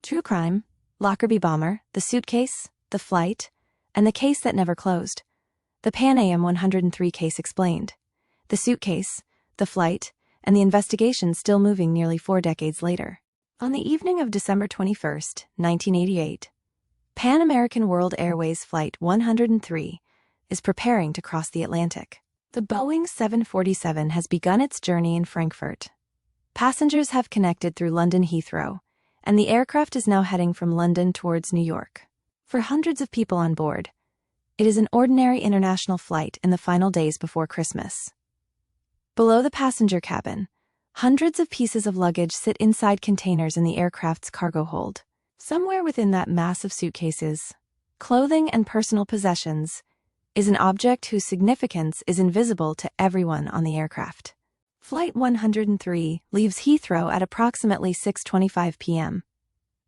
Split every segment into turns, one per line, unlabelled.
True crime, Lockerbie bomber, the suitcase, the flight, and the case that never closed. The Pan Am 103 case explained. The suitcase, the flight, and the investigation still moving nearly 4 decades later. On the evening of December 21, 1988, Pan American World Airways Flight 103 is preparing to cross the Atlantic. The Boeing 747 has begun its journey in Frankfurt. Passengers have connected through London Heathrow, and the aircraft is now heading from London towards New York. For hundreds of people on board, it is an ordinary international flight in the final days before Christmas. Below the passenger cabin, hundreds of pieces of luggage sit inside containers in the aircraft's cargo hold. Somewhere within that mass of suitcases, clothing and personal possessions, is an object whose significance is invisible to everyone on the aircraft. Flight 103 leaves Heathrow at approximately 6:25 p.m.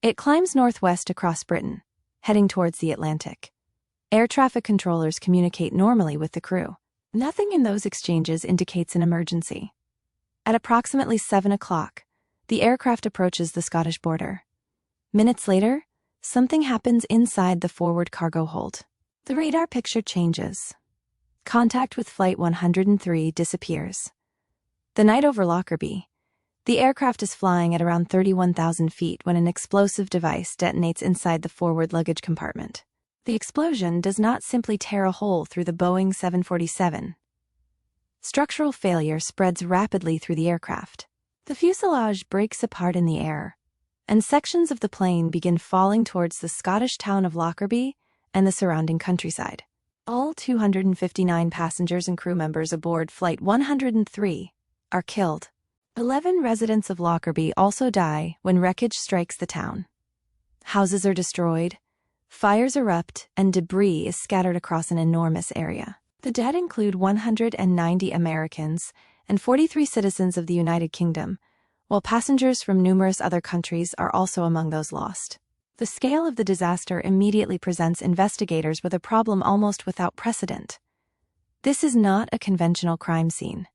It climbs northwest across Britain, heading towards the Atlantic. Air traffic controllers communicate normally with the crew. Nothing in those exchanges indicates an emergency. At approximately 7 o'clock, the aircraft approaches the Scottish border. Minutes later, something happens inside the forward cargo hold. The radar picture changes. Contact with Flight 103 disappears. The night over Lockerbie, the aircraft is flying at around 31,000 feet when an explosive device detonates inside the forward luggage compartment. The explosion does not simply tear a hole through the Boeing 747. Structural failure spreads rapidly through the aircraft. The fuselage breaks apart in the air, and sections of the plane begin falling towards the Scottish town of Lockerbie and the surrounding countryside. All 259 passengers and crew members aboard Flight 103 are killed. 11 residents of Lockerbie also die when wreckage strikes the town. Houses are destroyed, fires erupt, and debris is scattered across an enormous area. The dead include 190 Americans and 43 citizens of the United Kingdom, while passengers from numerous other countries are also among those lost. The scale of the disaster immediately presents investigators with a problem almost without precedent. This is not a conventional crime scene.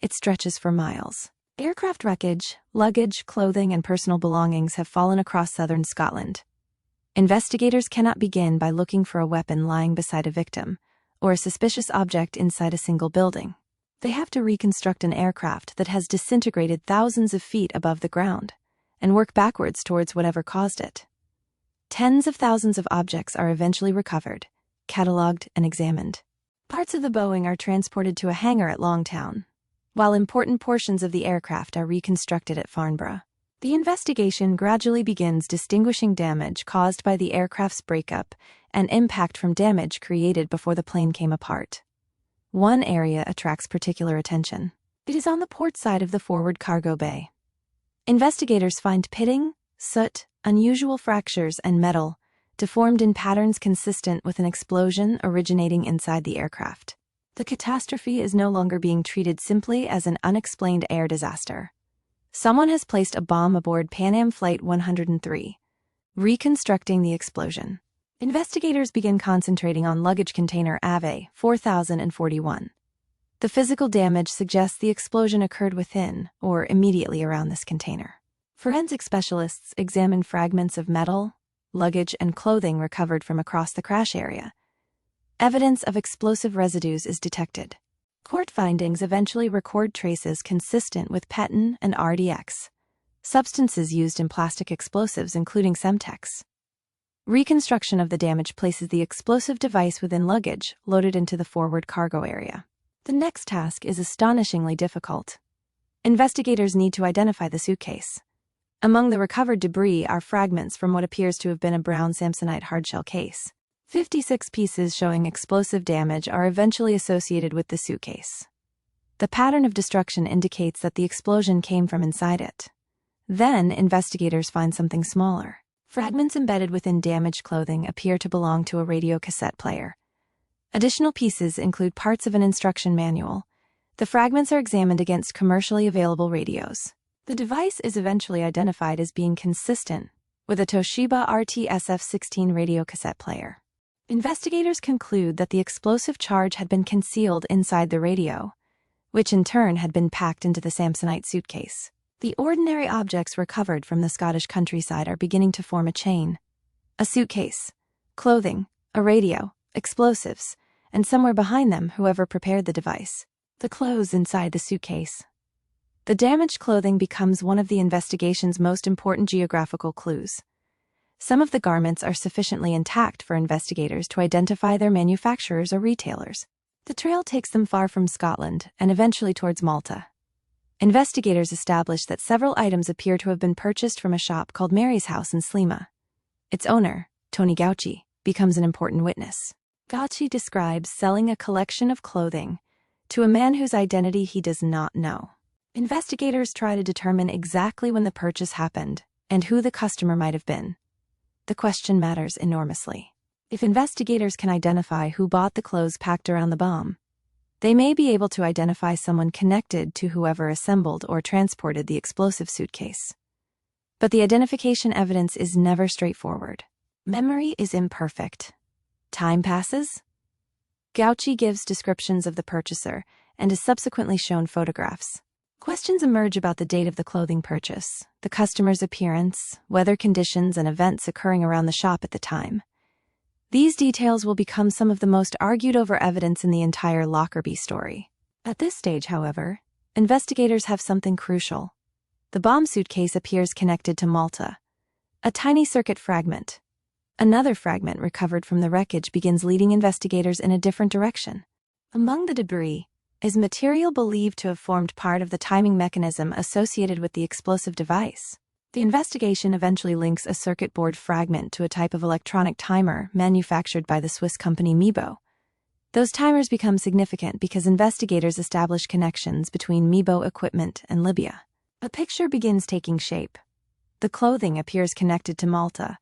It stretches for miles. Aircraft wreckage, luggage, clothing, and personal belongings have fallen across southern Scotland. Investigators cannot begin by looking for a weapon lying beside a victim or a suspicious object inside a single building. They have to reconstruct an aircraft that has disintegrated thousands of feet above the ground and work backwards towards whatever caused it. Tens of thousands of objects are eventually recovered, catalogued, and examined. Parts of the Boeing are transported to a hangar at Longtown, while important portions of the aircraft are reconstructed at Farnborough. The investigation gradually begins distinguishing damage caused by the aircraft's breakup and impact from damage created before the plane came apart. One area attracts particular attention. It is on the port side of the forward cargo bay. Investigators find pitting, soot, unusual fractures, and metal deformed in patterns consistent with an explosion originating inside the aircraft. The catastrophe is no longer being treated simply as an unexplained air disaster. Someone has placed a bomb aboard Pan Am Flight 103, reconstructing the explosion. Investigators begin concentrating on luggage container AVE 4041. The physical damage suggests the explosion occurred within or immediately around this container. Forensic specialists examine fragments of metal, luggage, and clothing recovered from across the crash area. Evidence of explosive residues is detected. Court findings eventually record traces consistent with Petin and RDX, substances used in plastic explosives including Semtex. Reconstruction of the damage places the explosive device within luggage loaded into the forward cargo area. The next task is astonishingly difficult. Investigators need to identify the suitcase. Among the recovered debris are fragments from what appears to have been a brown Samsonite hardshell case. 56 pieces showing explosive damage are eventually associated with the suitcase. The pattern of destruction indicates that the explosion came from inside it. Then, investigators find something smaller. Fragments embedded within damaged clothing appear to belong to a radio cassette player. Additional pieces include parts of an instruction manual. The fragments are examined against commercially available radios. The device is eventually identified as being consistent with a Toshiba RT-SF16 radio cassette player. Investigators conclude that the explosive charge had been concealed inside the radio, which in turn had been packed into the Samsonite suitcase. The ordinary objects recovered from the Scottish countryside are beginning to form a chain. A suitcase, clothing, a radio, explosives, and somewhere behind them whoever prepared the device. The clothes inside the suitcase. The damaged clothing becomes one of the investigation's most important geographical clues. Some of the garments are sufficiently intact for investigators to identify their manufacturers or retailers. The trail takes them far from Scotland and eventually towards Malta. Investigators establish that several items appear to have been purchased from a shop called Mary's House in Sliema. Its owner, Tony Gauci, becomes an important witness. Gauci describes selling a collection of clothing to a man whose identity he does not know. Investigators try to determine exactly when the purchase happened and who the customer might have been. The question matters enormously. If investigators can identify who bought the clothes packed around the bomb, they may be able to identify someone connected to whoever assembled or transported the explosive suitcase. But the identification evidence is never straightforward. Memory is imperfect. Time passes. Gauci gives descriptions of the purchaser and is subsequently shown photographs. Questions emerge about the date of the clothing purchase, the customer's appearance, weather conditions, and events occurring around the shop at the time. These details will become some of the most argued over evidence in the entire Lockerbie story. At this stage, however, investigators have something crucial. The bomb suitcase appears connected to Malta. A tiny circuit fragment. Another fragment recovered from the wreckage begins leading investigators in a different direction. Among the debris is material believed to have formed part of the timing mechanism associated with the explosive device. The investigation eventually links a circuit board fragment to a type of electronic timer manufactured by the Swiss company Mebo. Those timers become significant because investigators establish connections between Mebo equipment and Libya. A picture begins taking shape. The clothing appears connected to Malta.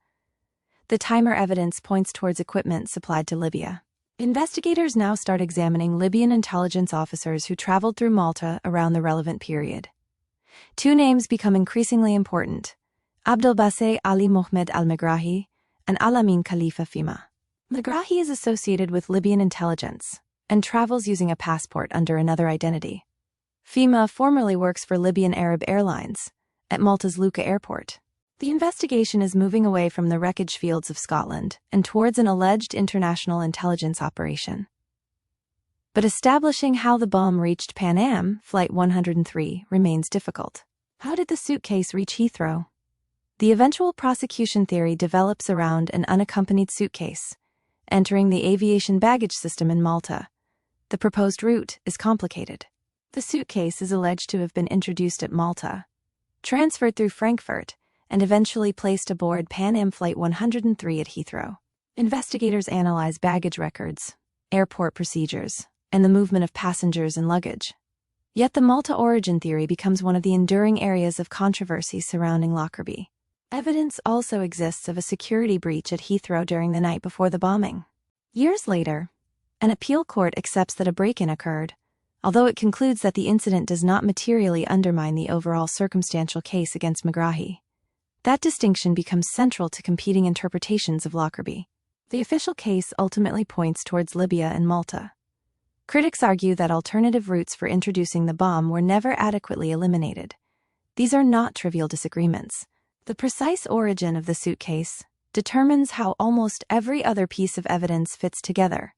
The timer evidence points towards equipment supplied to Libya. Investigators now start examining Libyan intelligence officers who traveled through Malta around the relevant period. Two names become increasingly important: Abdelbasseh Ali Mohamed al-Megrahi and Al-Amin Khalifa Fima. Megrahi is associated with Libyan intelligence and travels using a passport under another identity. Fima formerly works for Libyan Arab Airlines at Malta's Lucca Airport. The investigation is moving away from the wreckage fields of Scotland and towards an alleged international intelligence operation. But establishing how the bomb reached Pan Am Flight 103 remains difficult. How did the suitcase reach Heathrow? The eventual prosecution theory develops around an unaccompanied suitcase entering the aviation baggage system in Malta. The proposed route is complicated. The suitcase is alleged to have been introduced at Malta, transferred through Frankfurt, and eventually placed aboard Pan Am Flight 103 at Heathrow. Investigators analyze baggage records, airport procedures, and the movement of passengers and luggage. Yet the Malta origin theory becomes one of the enduring areas of controversy surrounding Lockerbie. Evidence also exists of a security breach at Heathrow during the night before the bombing. Years later, an appeal court accepts that a break-in occurred, although it concludes that the incident does not materially undermine the overall circumstantial case against Megrahi. That distinction becomes central to competing interpretations of Lockerbie. The official case ultimately points towards Libya and Malta. Critics argue that alternative routes for introducing the bomb were never adequately eliminated. These are not trivial disagreements. The precise origin of the suitcase determines how almost every other piece of evidence fits together.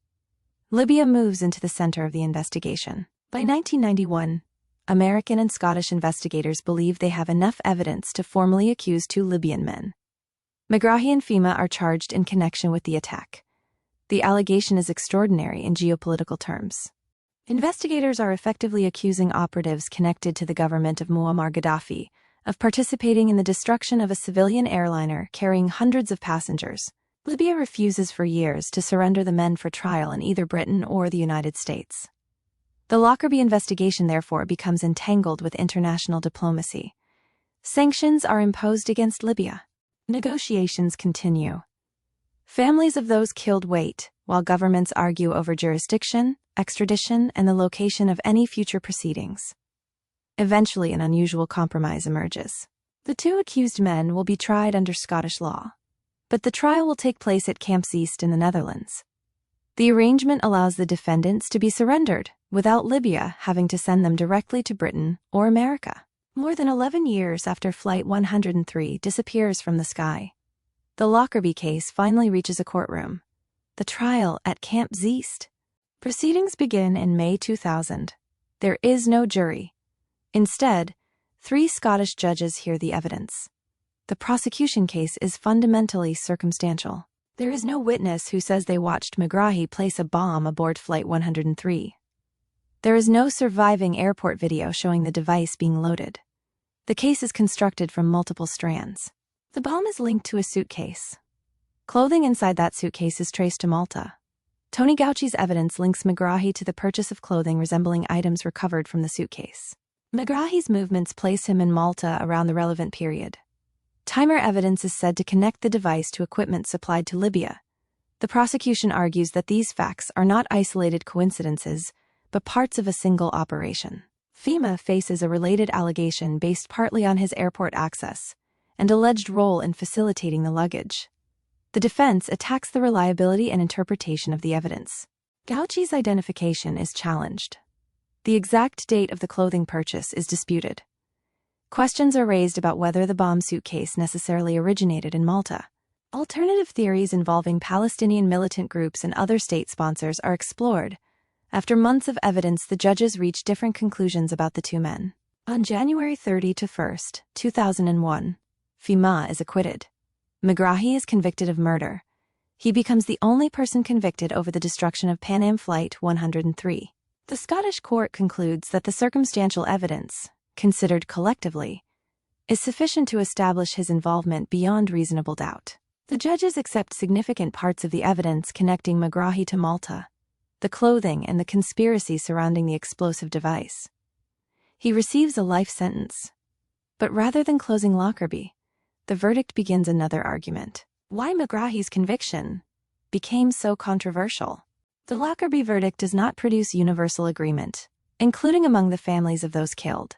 Libya moves into the center of the investigation. By 1991, American and Scottish investigators believe they have enough evidence to formally accuse two Libyan men. Megrahi and Fima are charged in connection with the attack. The allegation is extraordinary in geopolitical terms. Investigators are effectively accusing operatives connected to the government of Muammar Gaddafi of participating in the destruction of a civilian airliner carrying hundreds of passengers. Libya refuses for years to surrender the men for trial in either Britain or the United States. The Lockerbie investigation, therefore, becomes entangled with international diplomacy. Sanctions are imposed against Libya. Negotiations continue. Families of those killed wait, while governments argue over jurisdiction, extradition, and the location of any future proceedings. Eventually, an unusual compromise emerges. The two accused men will be tried under Scottish law, but the trial will take place at Camp East in the Netherlands. The arrangement allows the defendants to be surrendered without Libya having to send them directly to Britain or America. More than 11 years after Flight 103 disappears from the sky, the Lockerbie case finally reaches a courtroom. The trial at Camp Zeist. Proceedings begin in May 2000. There is no jury. Instead, 3 Scottish judges hear the evidence. The prosecution case is fundamentally circumstantial. There is no witness who says they watched McGrahy place a bomb aboard Flight 103. There is no surviving airport video showing the device being loaded. The case is constructed from multiple strands. The bomb is linked to a suitcase. Clothing inside that suitcase is traced to Malta. Tony Gauchi's evidence links McGrahy to the purchase of clothing resembling items recovered from the suitcase. McGrahy's movements place him in Malta around the relevant period. Timer evidence is said to connect the device to equipment supplied to Libya. The prosecution argues that these facts are not isolated coincidences, but parts of a single operation. FEMA faces a related allegation based partly on his airport access and alleged role in facilitating the luggage. The defense attacks the reliability and interpretation of the evidence. Gauchi's identification is challenged. The exact date of the clothing purchase is disputed. Questions are raised about whether the bomb suitcase necessarily originated in Malta. Alternative theories involving Palestinian militant groups and other state sponsors are explored. After months of evidence, the judges reach different conclusions about the 2 men. On January 31, 2001, FEMA is acquitted. McGrahy is convicted of murder. He becomes the only person convicted over the destruction of Pan Am Flight 103. The Scottish court concludes that the circumstantial evidence, considered collectively, is sufficient to establish his involvement beyond reasonable doubt. The judges accept significant parts of the evidence connecting McGrahy to Malta, the clothing and the conspiracy surrounding the explosive device. He receives a life sentence. But rather than closing Lockerbie, the verdict begins another argument. Why McGrahy's conviction became so controversial? The Lockerbie verdict does not produce universal agreement, including among the families of those killed.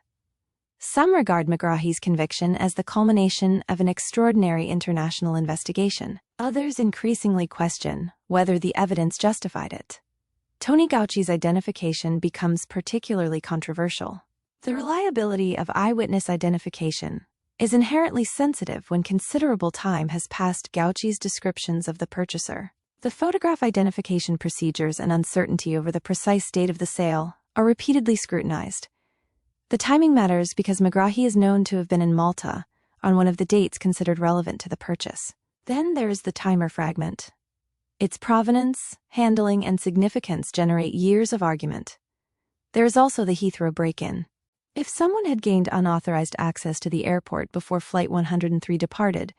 Some regard McGrahy's conviction as the culmination of an extraordinary international investigation. Others increasingly question whether the evidence justified it. Tony Gauchi's identification becomes particularly controversial. The reliability of eyewitness identification is inherently sensitive when considerable time has passed. Gauchi's descriptions of the purchaser, the photograph identification procedures, and uncertainty over the precise date of the sale are repeatedly scrutinized. The timing matters because McGrahy is known to have been in Malta on one of the dates considered relevant to the purchase. Then there is the timer fragment. Its provenance, handling, and significance generate years of argument. There is also the Heathrow break-in. If someone had gained unauthorized access to the airport before Flight 103 departed,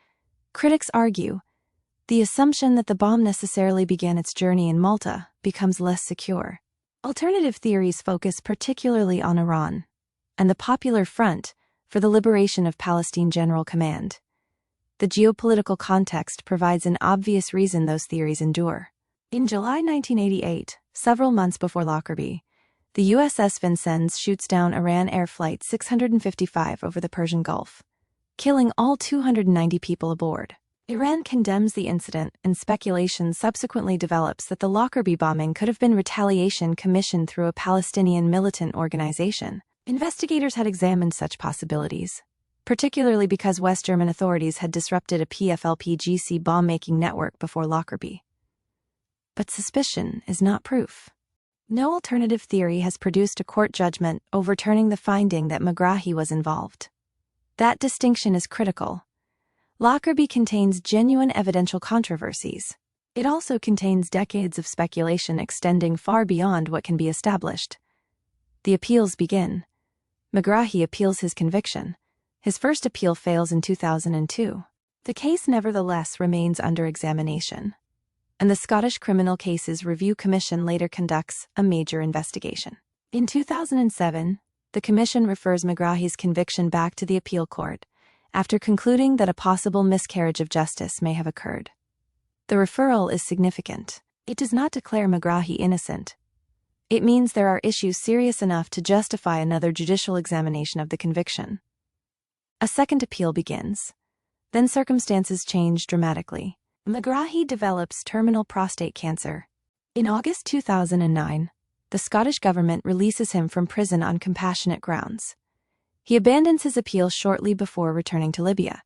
critics argue, the assumption that the bomb necessarily began its journey in Malta becomes less secure. Alternative theories focus particularly on Iran and the Popular Front for the Liberation of Palestine General Command. The geopolitical context provides an obvious reason those theories endure. In July 1988, several months before Lockerbie, the USS Vincennes shoots down Iran Air Flight 655 over the Persian Gulf, killing all 290 people aboard. Iran condemns the incident, and speculation subsequently develops that the Lockerbie bombing could have been retaliation commissioned through a Palestinian militant organization. Investigators had examined such possibilities, particularly because West German authorities had disrupted a PFLP-GC bomb-making network before Lockerbie. But suspicion is not proof. No alternative theory has produced a court judgment overturning the finding that McGrahy was involved. That distinction is critical. Lockerbie contains genuine evidential controversies. It also contains decades of speculation extending far beyond what can be established. The appeals begin. McGrahy appeals his conviction. His first appeal fails in 2002. The case nevertheless remains under examination, and the Scottish Criminal Cases Review Commission later conducts a major investigation. In 2007, the commission refers McGrahy's conviction back to the appeal court, after concluding that a possible miscarriage of justice may have occurred. The referral is significant. It does not declare McGrahy innocent. It means there are issues serious enough to justify another judicial examination of the conviction. A second appeal begins. Then circumstances change dramatically. McGrahy develops terminal prostate cancer. In August 2009, the Scottish government releases him from prison on compassionate grounds. He abandons his appeal shortly before returning to Libya.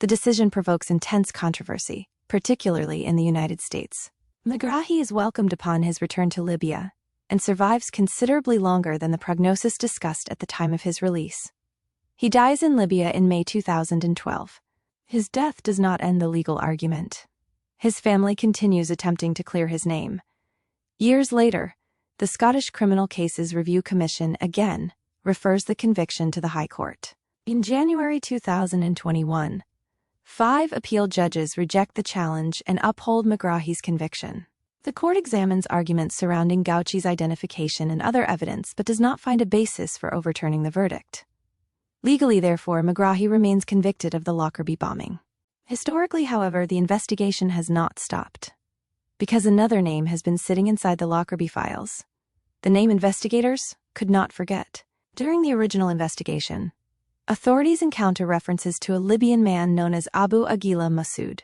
The decision provokes intense controversy, particularly in the United States. Megrahi is welcomed upon his return to Libya and survives considerably longer than the prognosis discussed at the time of his release. He dies in Libya in May 2012. His death does not end the legal argument. His family continues attempting to clear his name. Years later, the Scottish Criminal Cases Review Commission again refers the conviction to the High Court. In January 2021, 5 appeal judges reject the challenge and uphold Megrahi's conviction. The court examines arguments surrounding Gauchi's identification and other evidence but does not find a basis for overturning the verdict. Legally, therefore, Megrahi remains convicted of the Lockerbie bombing. Historically, however, the investigation has not stopped. Because another name has been sitting inside the Lockerbie files, the name investigators could not forget. During the original investigation, authorities encounter references to a Libyan man known as Abu Aguila Masood.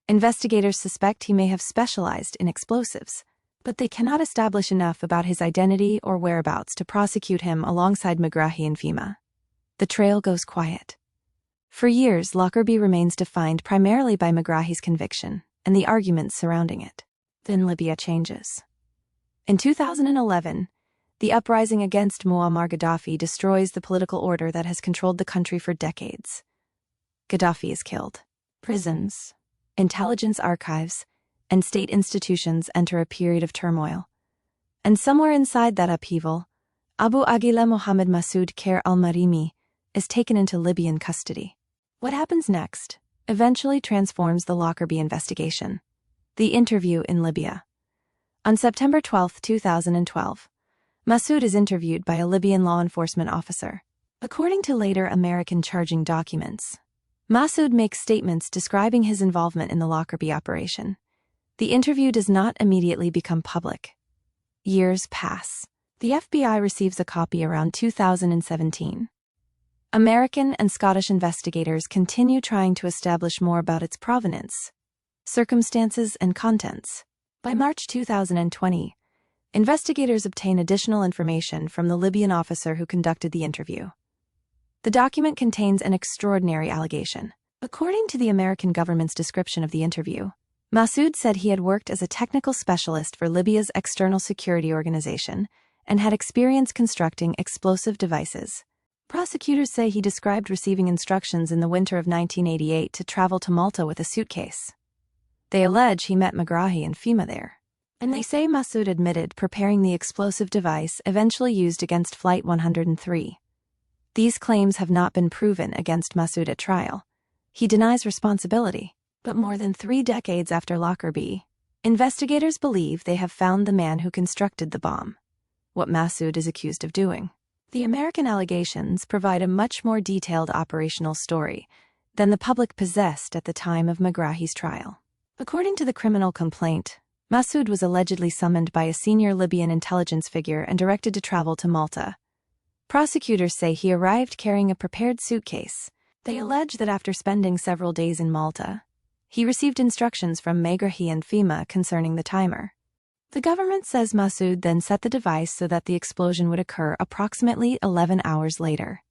Investigators suspect he may have specialized in explosives, but they cannot establish enough about his identity or whereabouts to prosecute him alongside Megrahi and Fima. The trail goes quiet. For years, Lockerbie remains defined primarily by Megrahi's conviction and the arguments surrounding it. Then Libya changes. In 2011, the uprising against Muammar Gaddafi destroys the political order that has controlled the country for decades. Gaddafi is killed. Prisons, intelligence archives, and state institutions enter a period of turmoil. And somewhere inside that upheaval, Abu Aguila Mohammed Masood Khair al-Marimi is taken into Libyan custody. What happens next eventually transforms the Lockerbie investigation. The interview in Libya. On September 12, 2012, Masood is interviewed by a Libyan law enforcement officer. According to later American charging documents, Masood makes statements describing his involvement in the Lockerbie operation. The interview does not immediately become public. Years pass. The FBI receives a copy around 2017. American and Scottish investigators continue trying to establish more about its provenance, circumstances, and contents. By March 2020, investigators obtain additional information from the Libyan officer who conducted the interview. The document contains an extraordinary allegation. According to the American government's description of the interview, Masood said he had worked as a technical specialist for Libya's external security organization and had experience constructing explosive devices. Prosecutors say he described receiving instructions in the winter of 1988 to travel to Malta with a suitcase. They allege he met Megrahi and Fima there. And they say Masood admitted preparing the explosive device eventually used against Flight 103. These claims have not been proven against Masood at trial. He denies responsibility. But more than 3 decades after Lockerbie, investigators believe they have found the man who constructed the bomb. What Masood is accused of doing. The American allegations provide a much more detailed operational story than the public possessed at the time of Megrahi's trial. According to the criminal complaint, Masood was allegedly summoned by a senior Libyan intelligence figure and directed to travel to Malta. Prosecutors say he arrived carrying a prepared suitcase. They allege that after spending several days in Malta, he received instructions from Megrahi and Fima concerning the timer. The government says Masood then set the device so that the explosion would occur approximately 11 hours later.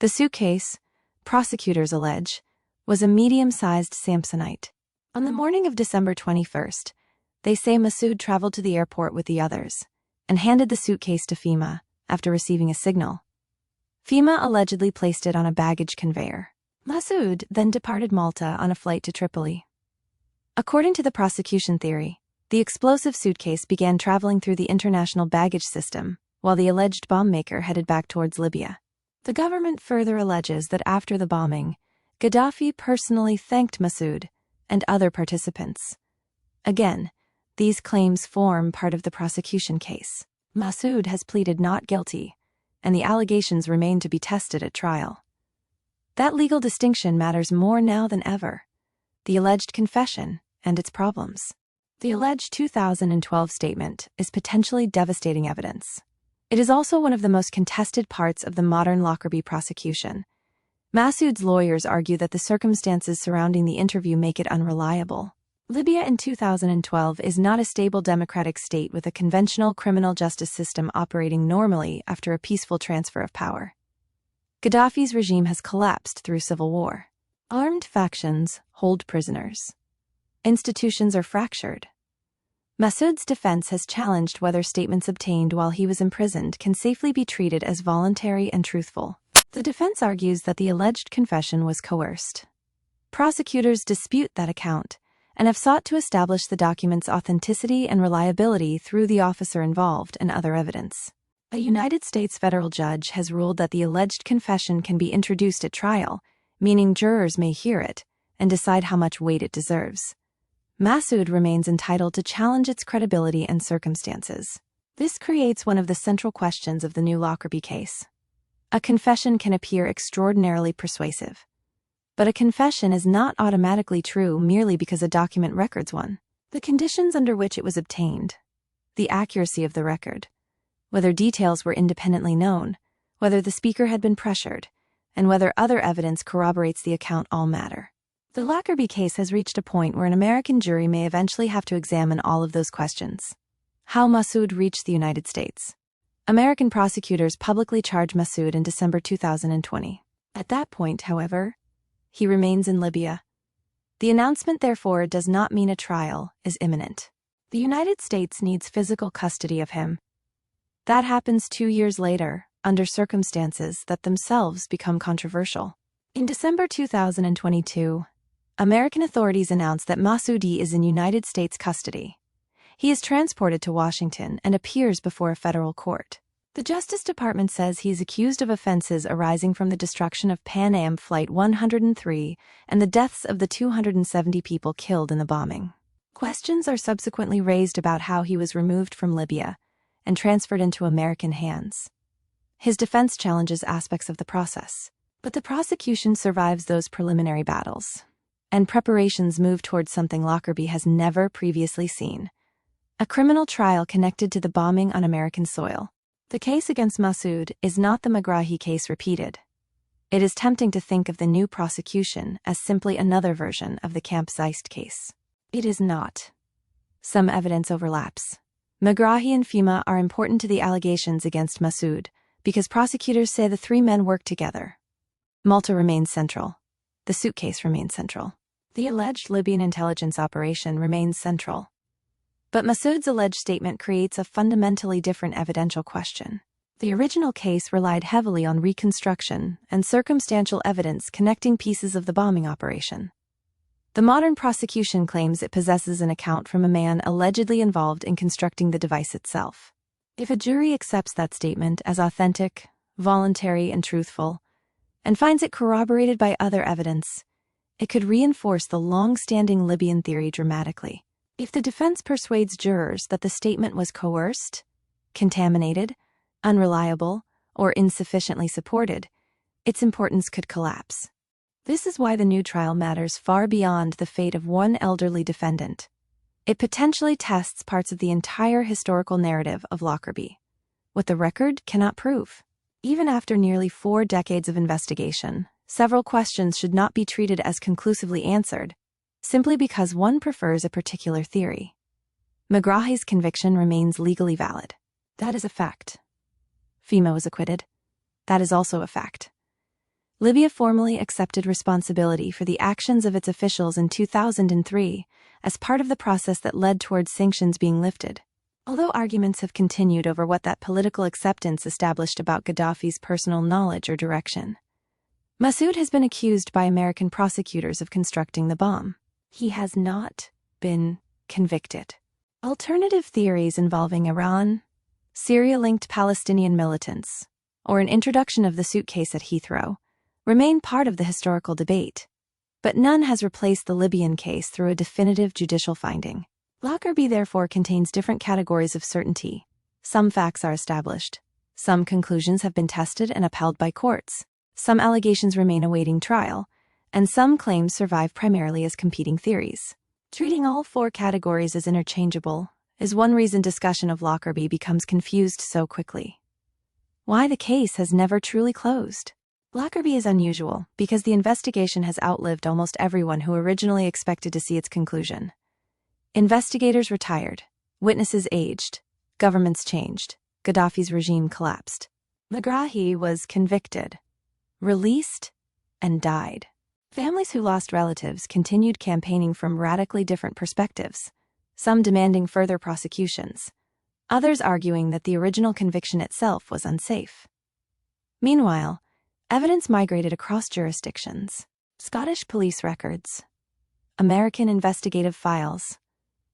The suitcase, prosecutors allege, was a medium-sized Samsonite. On the morning of December 21st, they say Masood traveled to the airport with the others and handed the suitcase to Fima after receiving a signal. Fima allegedly placed it on a baggage conveyor. Masood then departed Malta on a flight to Tripoli. According to the prosecution theory, the explosive suitcase began traveling through the international baggage system, while the alleged bomb maker headed back towards Libya. The government further alleges that after the bombing, Gaddafi personally thanked Masood and other participants. Again, these claims form part of the prosecution case. Masood has pleaded not guilty, and the allegations remain to be tested at trial. That legal distinction matters more now than ever. The alleged confession and its problems. The alleged 2012 statement is potentially devastating evidence. It is also one of the most contested parts of the modern Lockerbie prosecution. Masood's lawyers argue that the circumstances surrounding the interview make it unreliable. Libya in 2012 is not a stable democratic state with a conventional criminal justice system operating normally after a peaceful transfer of power. Gaddafi's regime has collapsed through civil war. Armed factions hold prisoners. Institutions are fractured. Massoud's defense has challenged whether statements obtained while he was imprisoned can safely be treated as voluntary and truthful. The defense argues that the alleged confession was coerced. Prosecutors dispute that account and have sought to establish the document's authenticity and reliability through the officer involved and other evidence. A United States federal judge has ruled that the alleged confession can be introduced at trial, meaning jurors may hear it and decide how much weight it deserves. Massoud remains entitled to challenge its credibility and circumstances. This creates one of the central questions of the new Lockerbie case. A confession can appear extraordinarily persuasive, but a confession is not automatically true merely because a document records one. The conditions under which it was obtained, the accuracy of the record, whether details were independently known, whether the speaker had been pressured, and whether other evidence corroborates the account all matter. The Lockerbie case has reached a point where an American jury may eventually have to examine all of those questions. How Massoud reached the United States. American prosecutors publicly charged Massoud in December 2020. At that point, however, he remains in Libya. The announcement, therefore, does not mean a trial is imminent. The United States needs physical custody of him. That happens 2 years later, under circumstances that themselves become controversial. In December 2022, American authorities announced that Massoudi is in United States custody. He is transported to Washington and appears before a federal court. The Justice Department says he is accused of offenses arising from the destruction of Pan Am Flight 103 and the deaths of the 270 people killed in the bombing. Questions are subsequently raised about how he was removed from Libya and transferred into American hands. His defense challenges aspects of the process, but the prosecution survives those preliminary battles, and preparations move towards something Lockerbie has never previously seen: a criminal trial connected to the bombing on American soil. The case against Massoud is not the Megrahi case repeated. It is tempting to think of the new prosecution as simply another version of the Camp Zeist case. It is not. Some evidence overlaps. Megrahi and FEMA are important to the allegations against Massoud because prosecutors say the three men worked together. Malta remains central. The suitcase remains central. The alleged Libyan intelligence operation remains central. But Massoud's alleged statement creates a fundamentally different evidential question. The original case relied heavily on reconstruction and circumstantial evidence connecting pieces of the bombing operation. The modern prosecution claims it possesses an account from a man allegedly involved in constructing the device itself. If a jury accepts that statement as authentic, voluntary, and truthful, and finds it corroborated by other evidence, it could reinforce the long-standing Libyan theory dramatically. If the defense persuades jurors that the statement was coerced, contaminated, unreliable, or insufficiently supported, its importance could collapse. This is why the new trial matters far beyond the fate of one elderly defendant. It potentially tests parts of the entire historical narrative of Lockerbie, what the record cannot prove. Even after nearly 4 decades of investigation, several questions should not be treated as conclusively answered, simply because one prefers a particular theory. Megrahi's conviction remains legally valid. That is a fact. FEMA was acquitted. That is also a fact. Libya formally accepted responsibility for the actions of its officials in 2003 as part of the process that led towards sanctions being lifted. Although arguments have continued over what that political acceptance established about Gaddafi's personal knowledge or direction, Massoud has been accused by American prosecutors of constructing the bomb. He has not been convicted. Alternative theories involving Iran, Syria-linked Palestinian militants, or an introduction of the suitcase at Heathrow remain part of the historical debate, but none has replaced the Libyan case through a definitive judicial finding. Lockerbie therefore contains different categories of certainty. Some facts are established. Some conclusions have been tested and upheld by courts. Some allegations remain awaiting trial, and some claims survive primarily as competing theories. Treating all 4 categories as interchangeable is one reason discussion of Lockerbie becomes confused so quickly. Why the case has never truly closed. Lockerbie is unusual because the investigation has outlived almost everyone who originally expected to see its conclusion. Investigators retired, witnesses aged, governments changed, Gaddafi's regime collapsed. Megrahi was convicted. released, and died. Families who lost relatives continued campaigning from radically different perspectives, some demanding further prosecutions, others arguing that the original conviction itself was unsafe. Meanwhile, evidence migrated across jurisdictions. Scottish police records, American investigative files,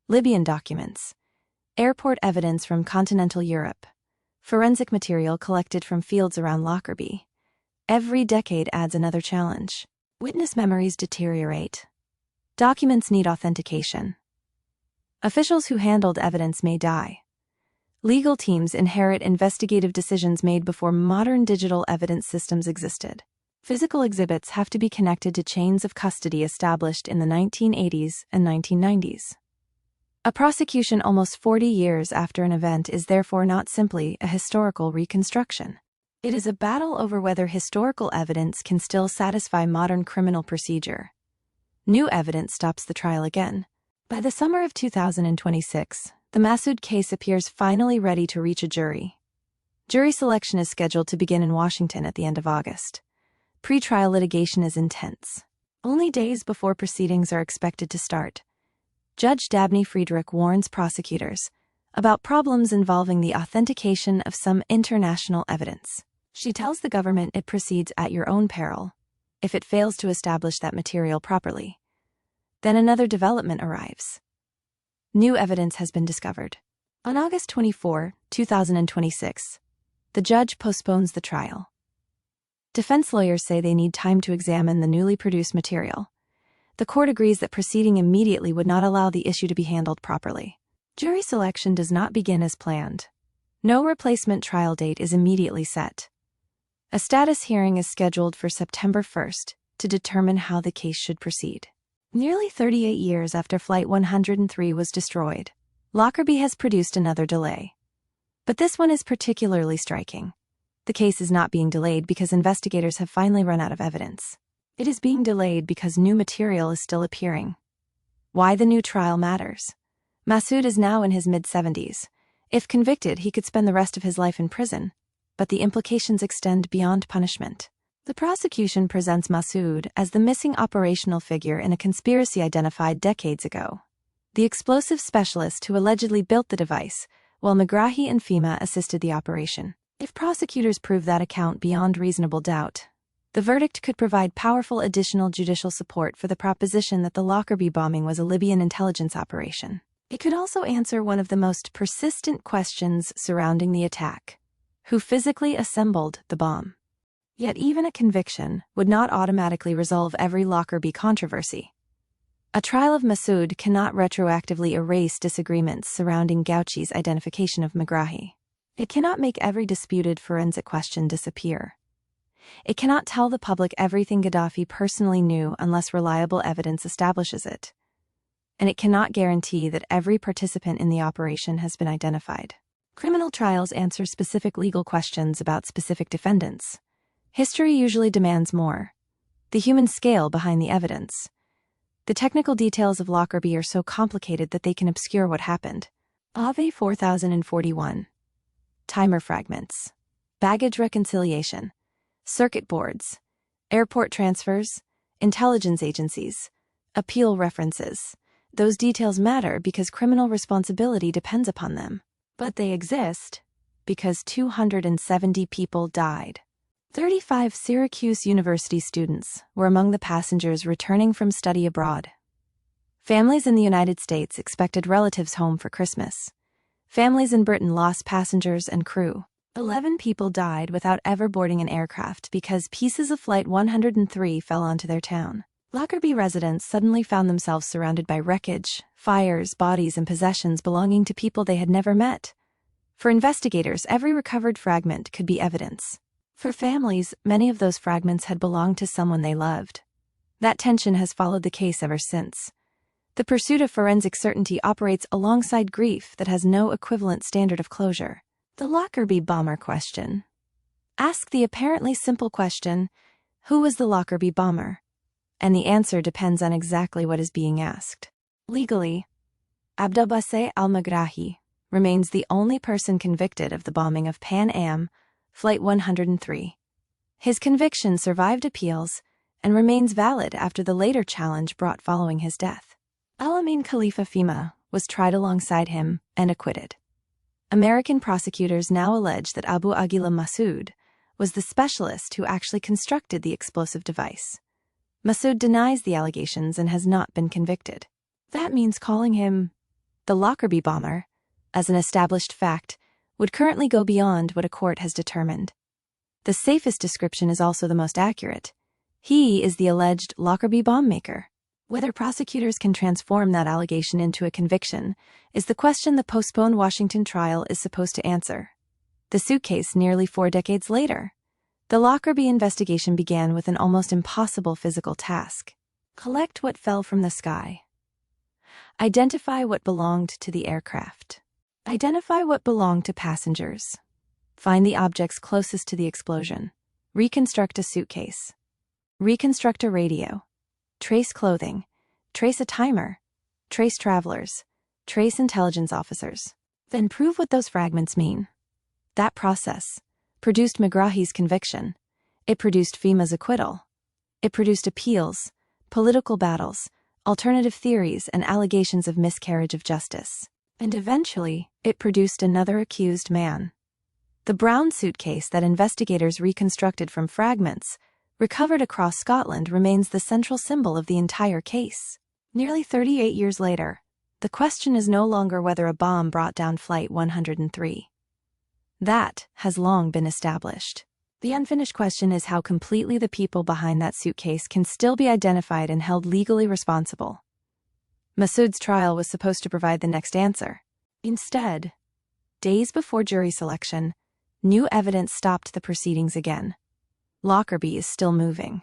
Libyan documents, airport evidence from continental Europe, forensic material collected from fields around Lockerbie. Every decade adds another challenge. Witness memories deteriorate. Documents need authentication. Officials who handled evidence may die. Legal teams inherit investigative decisions made before modern digital evidence systems existed. Physical exhibits have to be connected to chains of custody established in the 1980s and 1990s. A prosecution almost 40 years after an event is therefore not simply a historical reconstruction. It is a battle over whether historical evidence can still satisfy modern criminal procedure. New evidence stops the trial again. By the summer of 2026, the Massoud case appears finally ready to reach a jury. Jury selection is scheduled to begin in Washington at the end of August. Pre-trial litigation is intense. Only days before proceedings are expected to start, Judge Dabney Friedrich warns prosecutors about problems involving the authentication of some international evidence. She tells the government it proceeds at your own peril if it fails to establish that material properly. Then another development arrives. New evidence has been discovered. On August 24, 2026, the judge postpones the trial. Defense lawyers say they need time to examine the newly produced material. The court agrees that proceeding immediately would not allow the issue to be handled properly. Jury selection does not begin as planned. No replacement trial date is immediately set. A status hearing is scheduled for September 1st to determine how the case should proceed. Nearly 38 years after Flight 103 was destroyed, Lockerbie has produced another delay. But this one is particularly striking. The case is not being delayed because investigators have finally run out of evidence. It is being delayed because new material is still appearing. Why the new trial matters. Massoud is now in his mid-70s. If convicted, he could spend the rest of his life in prison, but the implications extend beyond punishment. The prosecution presents Massoud as the missing operational figure in a conspiracy identified decades ago. The explosive specialist who allegedly built the device, while Megrahi and FEMA assisted the operation. If prosecutors prove that account beyond reasonable doubt, the verdict could provide powerful additional judicial support for the proposition that the Lockerbie bombing was a Libyan intelligence operation. It could also answer one of the most persistent questions surrounding the attack: who physically assembled the bomb? Yet even a conviction would not automatically resolve every Lockerbie controversy. A trial of Massoud cannot retroactively erase disagreements surrounding Gauchi's identification of Megrahi. It cannot make every disputed forensic question disappear. It cannot tell the public everything Gaddafi personally knew unless reliable evidence establishes it. And it cannot guarantee that every participant in the operation has been identified. Criminal trials answer specific legal questions about specific defendants. History usually demands more: the human scale behind the evidence. The technical details of Lockerbie are so complicated that they can obscure what happened. AVE 4041. Timer fragments. Baggage reconciliation. Circuit boards. Airport transfers. Intelligence agencies. Appeal references. Those details matter because criminal responsibility depends upon them. But they exist because 270 people died. 35 Syracuse University students were among the passengers returning from study abroad. Families in the United States expected relatives home for Christmas. Families in Britain lost passengers and crew. 11 people died without ever boarding an aircraft because pieces of Flight 103 fell onto their town. Lockerbie residents suddenly found themselves surrounded by wreckage, fires, bodies, and possessions belonging to people they had never met. For investigators, every recovered fragment could be evidence. For families, many of those fragments had belonged to someone they loved. That tension has followed the case ever since. The pursuit of forensic certainty operates alongside grief that has no equivalent standard of closure. The Lockerbie bomber question. Ask the apparently simple question: who was the Lockerbie bomber? And the answer depends on exactly what is being asked. Legally, Abdelbasseh al-Megrahi remains the only person convicted of the bombing of Pan Am Flight 103. His conviction survived appeals and remains valid after the later challenge brought following his death. Al-Amin Khalifa Fhimah was tried alongside him and acquitted. American prosecutors now allege that Abu Aguila Masood was the specialist who actually constructed the explosive device. Masood denies the allegations and has not been convicted. That means calling him the Lockerbie bomber, as an established fact, would currently go beyond what a court has determined. The safest description is also the most accurate. He is the alleged Lockerbie bomb maker. Whether prosecutors can transform that allegation into a conviction is the question the postponed Washington trial is supposed to answer. The suitcase nearly 4 decades later. The Lockerbie investigation began with an almost impossible physical task. Collect what fell from the sky. Identify what belonged to the aircraft. Identify what belonged to passengers. Find the objects closest to the explosion. Reconstruct a suitcase. Reconstruct a radio. Trace clothing. Trace a timer. Trace travelers. Trace intelligence officers. Then prove what those fragments mean. That process produced Megrahi's conviction. It produced Fhimah's acquittal. It produced appeals, political battles, alternative theories, and allegations of miscarriage of justice. And eventually, it produced another accused man. The brown suitcase that investigators reconstructed from fragments recovered across Scotland remains the central symbol of the entire case. Nearly 38 years later, the question is no longer whether a bomb brought down Flight 103. That has long been established. The unfinished question is how completely the people behind that suitcase can still be identified and held legally responsible. Masood's trial was supposed to provide the next answer. Instead, days before jury selection, new evidence stopped the proceedings again. Lockerbie is still moving.